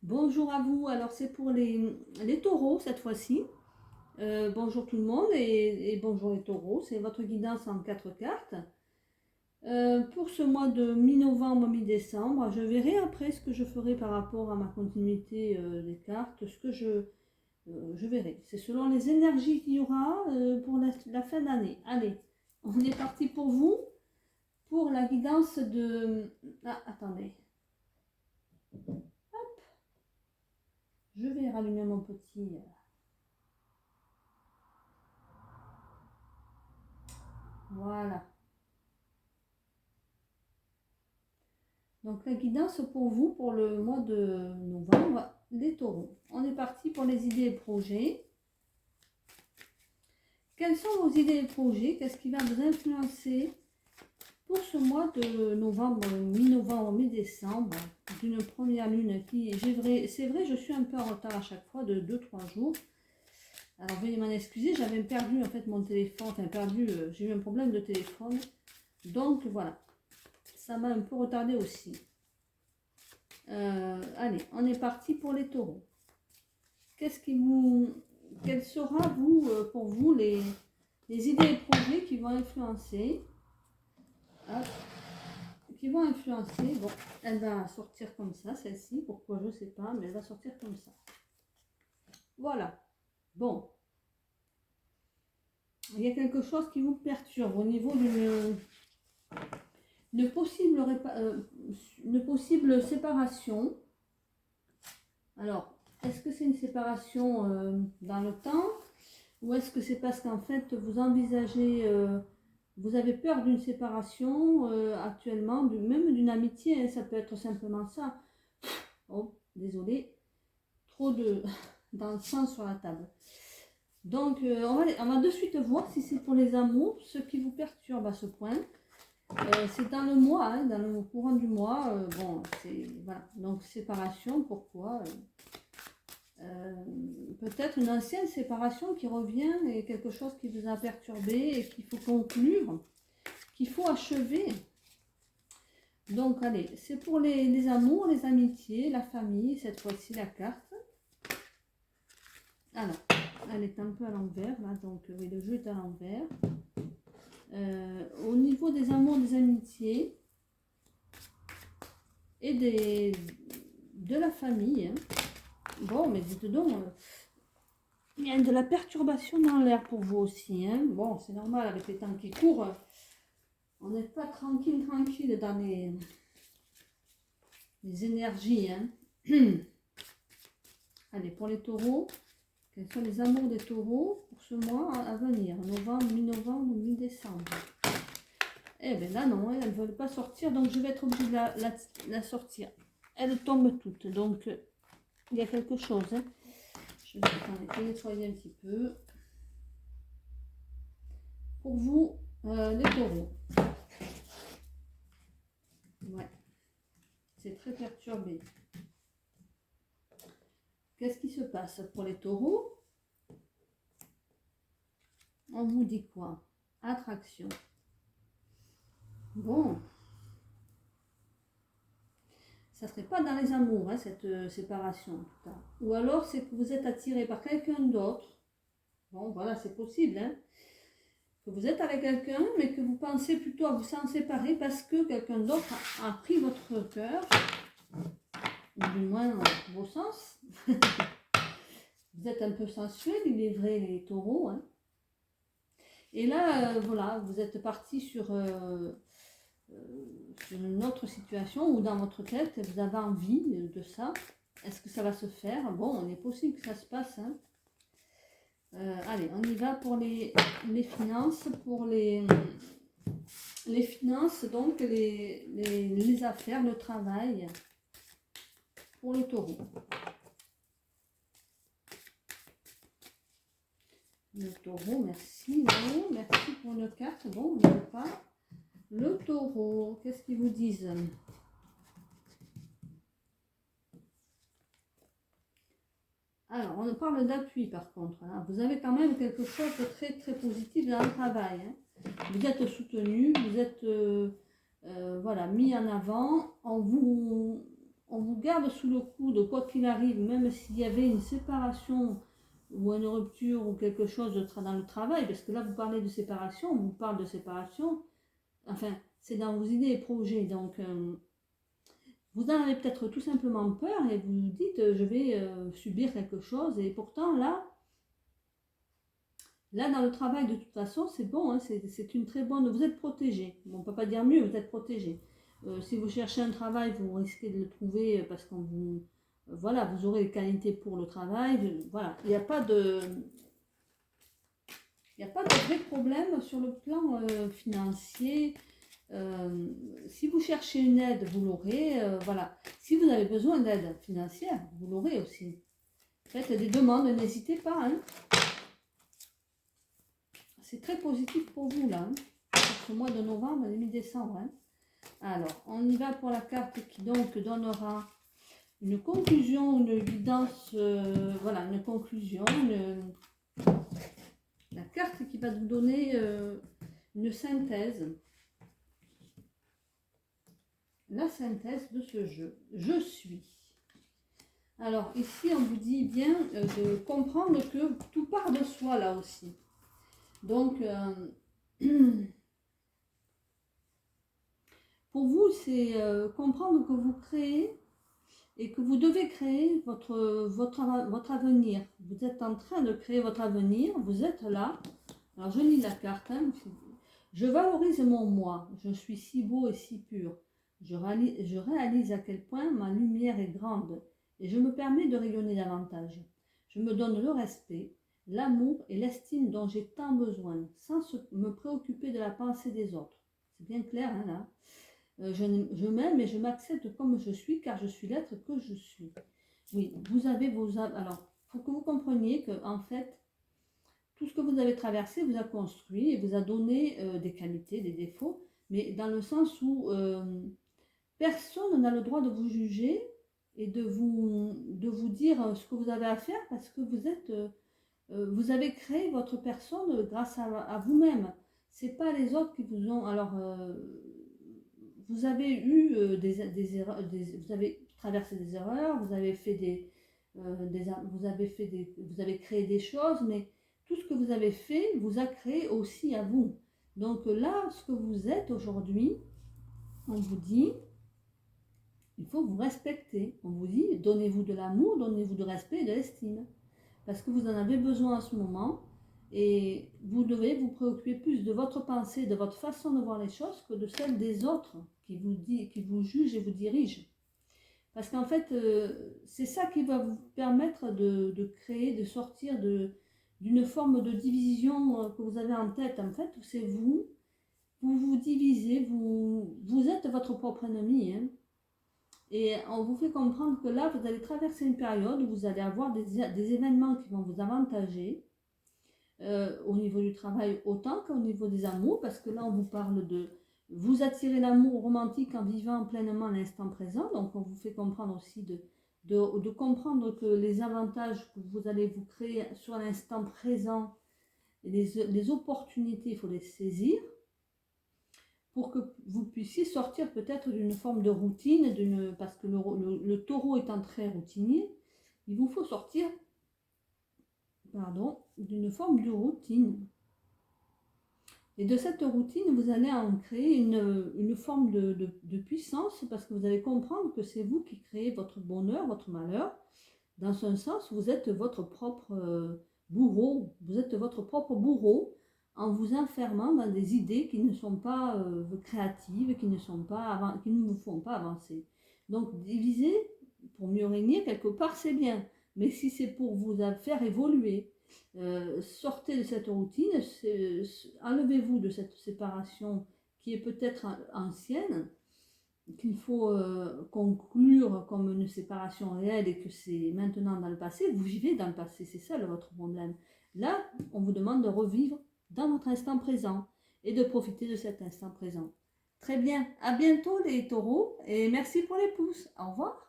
Bonjour à vous, alors c'est pour les taureaux cette fois-ci. Bonjour tout le monde et bonjour les taureaux, c'est votre guidance en 4 cartes. Pour ce mois de mi-novembre, mi-décembre, je verrai après ce que je ferai par rapport à ma continuité des cartes, ce que je verrai. C'est selon les énergies qu'il y aura pour la fin d'année. Allez, on est parti pour vous, pour la guidance de... Ah, attendez. Je vais rallumer mon petit... Voilà. Donc la guidance pour vous pour le mois de novembre, les taureaux. On est parti pour les idées et projets. Quelles sont vos idées et projets? Qu'est-ce qui va vous influencer pour ce mois de novembre, mi-novembre, mi-décembre, d'une première lune qui, c'est vrai, je suis un peu en retard à chaque fois de 2-3 jours. Alors veuillez m'en excuser, j'avais perdu en fait mon téléphone, j'ai eu un problème de téléphone. Donc voilà, ça m'a un peu retardé aussi. Allez, on est parti pour les taureaux. Quelles sera pour vous les idées et projets qui vont influencer bon, elle va sortir comme ça, celle-ci, pourquoi je sais pas, mais elle va sortir comme ça. Voilà, bon. Il y a quelque chose qui vous perturbe au niveau d'une possible séparation. Alors, est-ce que c'est une séparation dans le temps ou est-ce que c'est parce qu'en fait vous envisagez, vous avez peur d'une séparation actuellement, même d'une amitié, hein, ça peut être simplement ça. Oh, désolé, trop de d'encens sur la table. Donc, on va de suite voir si c'est pour les amours, ce qui vous perturbe à ce point. C'est dans le mois, hein, dans le courant du mois. Bon, c'est voilà. Donc séparation, pourquoi peut-être une ancienne séparation qui revient et quelque chose qui vous a perturbé et qu'il faut conclure, qu'il faut achever. Donc allez, c'est pour les amours, les amitiés, la famille, cette fois-ci la carte. Alors, elle est un peu à l'envers là, donc oui, le jeu est à l'envers. Au niveau des amours, des amitiés et de la famille, hein. Bon, mais dites donc, il y a de la perturbation dans l'air pour vous aussi, hein. Bon, c'est normal avec les temps qui courent. On n'est pas tranquille dans les énergies, hein. Allez, pour les taureaux, quels sont les amours des taureaux pour ce mois à venir, novembre, mi-novembre, mi-décembre? Eh bien là non, elles ne veulent pas sortir, donc je vais être obligée de la sortir. Elles tombent toutes, donc il y a quelque chose, hein. Je vais nettoyer un petit peu. Pour vous, les taureaux. Ouais, c'est très perturbé. Qu'est-ce qui se passe pour les taureaux? On vous dit quoi? Attraction. Bon. Ça serait pas dans les amours, hein, cette séparation en tout cas. Ou alors c'est que vous êtes attiré par quelqu'un d'autre. Bon, voilà, c'est possible, hein. Que vous êtes avec quelqu'un, mais que vous pensez plutôt à vous en séparer parce que quelqu'un d'autre a pris votre cœur, ou du moins vos sens. Vous êtes un peu sensuel, il est vrai, les taureaux, hein. Et là, voilà, vous êtes parti sur une autre situation où dans votre tête, vous avez envie de ça. Est-ce que ça va se faire? Bon, il est possible que ça se passe, hein. Allez, on y va pour les finances, pour les finances, donc les affaires, le travail, pour le taureau. Le taureau, merci. Non, merci pour une carte. Bon, on ne veut pas. Le taureau, qu'est-ce qu'ils vous disent? Alors, on parle d'appui par contre, hein. Vous avez quand même quelque chose de très très positif dans le travail, hein. Vous êtes soutenu, vous êtes voilà, mis en avant, on vous garde sous le coude, quoi qu'il arrive, même s'il y avait une séparation ou une rupture ou quelque chose dans le travail, parce que là vous parlez de séparation, on vous parle de séparation, enfin c'est dans vos idées et projets, donc vous en avez peut-être tout simplement peur et vous vous dites je vais subir quelque chose, et pourtant là dans le travail de toute façon c'est bon, hein, c'est une très bonne, vous êtes protégé, bon, on ne peut pas dire mieux, vous êtes protégé. Si vous cherchez un travail, vous risquez de le trouver parce qu'on vous... voilà, vous aurez les qualités pour le travail. Voilà, il n'y a pas de... Il n'y a pas de vrai problème sur le plan financier. Si vous cherchez une aide, vous l'aurez. Voilà. Si vous avez besoin d'aide financière, vous l'aurez aussi. Faites des demandes, n'hésitez pas. Hein. C'est très positif pour vous là. Hein, pour ce mois de novembre et mi-décembre. Hein. Alors, on y va pour la carte qui donc donnera une conclusion, une évidence, voilà, une conclusion, la carte qui va vous donner une synthèse, la synthèse de ce jeu. Je suis. Alors, ici, on vous dit bien de comprendre que tout part de soi, là aussi. Donc, pour vous, c'est comprendre que vous créez et que vous devez créer votre avenir. Vous êtes en train de créer votre avenir, vous êtes là. Alors je lis la carte. Hein. Je valorise mon moi, je suis si beau et si pur. Je réalise à quel point ma lumière est grande et je me permets de rayonner davantage. Je me donne le respect, l'amour et l'estime dont j'ai tant besoin, sans me préoccuper de la pensée des autres. C'est bien clair, hein, là. Je m'aime et je m'accepte comme je suis, car je suis l'être que je suis. Oui, vous avez vos... Alors, il faut que vous compreniez que, en fait, tout ce que vous avez traversé vous a construit et vous a donné des qualités, des défauts, mais dans le sens où personne n'a le droit de vous juger et de vous dire ce que vous avez à faire, parce que vous avez créé votre personne grâce à vous-même. C'est pas les autres qui vous ont... Alors... vous avez eu des erreurs, vous avez traversé des erreurs, vous avez fait vous avez créé des choses, mais tout ce que vous avez fait vous a créé aussi à vous. Donc là, ce que vous êtes aujourd'hui, on vous dit, il faut vous respecter. On vous dit, donnez-vous de l'amour, donnez-vous de respect et de l'estime, parce que vous en avez besoin en ce moment. Et vous devez vous préoccuper plus de votre pensée, de votre façon de voir les choses, que de celle des autres qui vous jugent et vous dirigent. Parce qu'en fait, c'est ça qui va vous permettre de créer, de sortir d'une forme de division que vous avez en tête. En fait, c'est vous vous divisez, vous êtes votre propre ennemi. Hein. Et on vous fait comprendre que là, vous allez traverser une période où vous allez avoir des événements qui vont vous avantager. Au niveau du travail autant qu'au niveau des amours, parce que là on vous parle de vous attirer l'amour romantique en vivant pleinement l'instant présent, donc on vous fait comprendre aussi de comprendre que les avantages que vous allez vous créer sur l'instant présent, les opportunités, il faut les saisir pour que vous puissiez sortir peut-être d'une forme de routine, parce que le taureau étant très routinier, il vous faut sortir d'une forme de routine. Et de cette routine, vous allez en créer une forme de puissance, parce que vous allez comprendre que c'est vous qui créez votre bonheur, votre malheur. Dans un sens, vous êtes votre propre bourreau. Vous êtes votre propre bourreau en vous enfermant dans des idées qui ne sont pas créatives, qui ne vous font pas avancer. Donc, diviser pour mieux régner, quelque part, c'est bien. Mais si c'est pour vous faire évoluer, sortez de cette routine, enlevez-vous de cette séparation qui est peut-être ancienne, qu'il faut conclure comme une séparation réelle et que c'est maintenant dans le passé. Vous vivez dans le passé, c'est ça votre problème. Là, on vous demande de revivre dans votre instant présent et de profiter de cet instant présent. Très bien, à bientôt les taureaux et merci pour les pouces. Au revoir.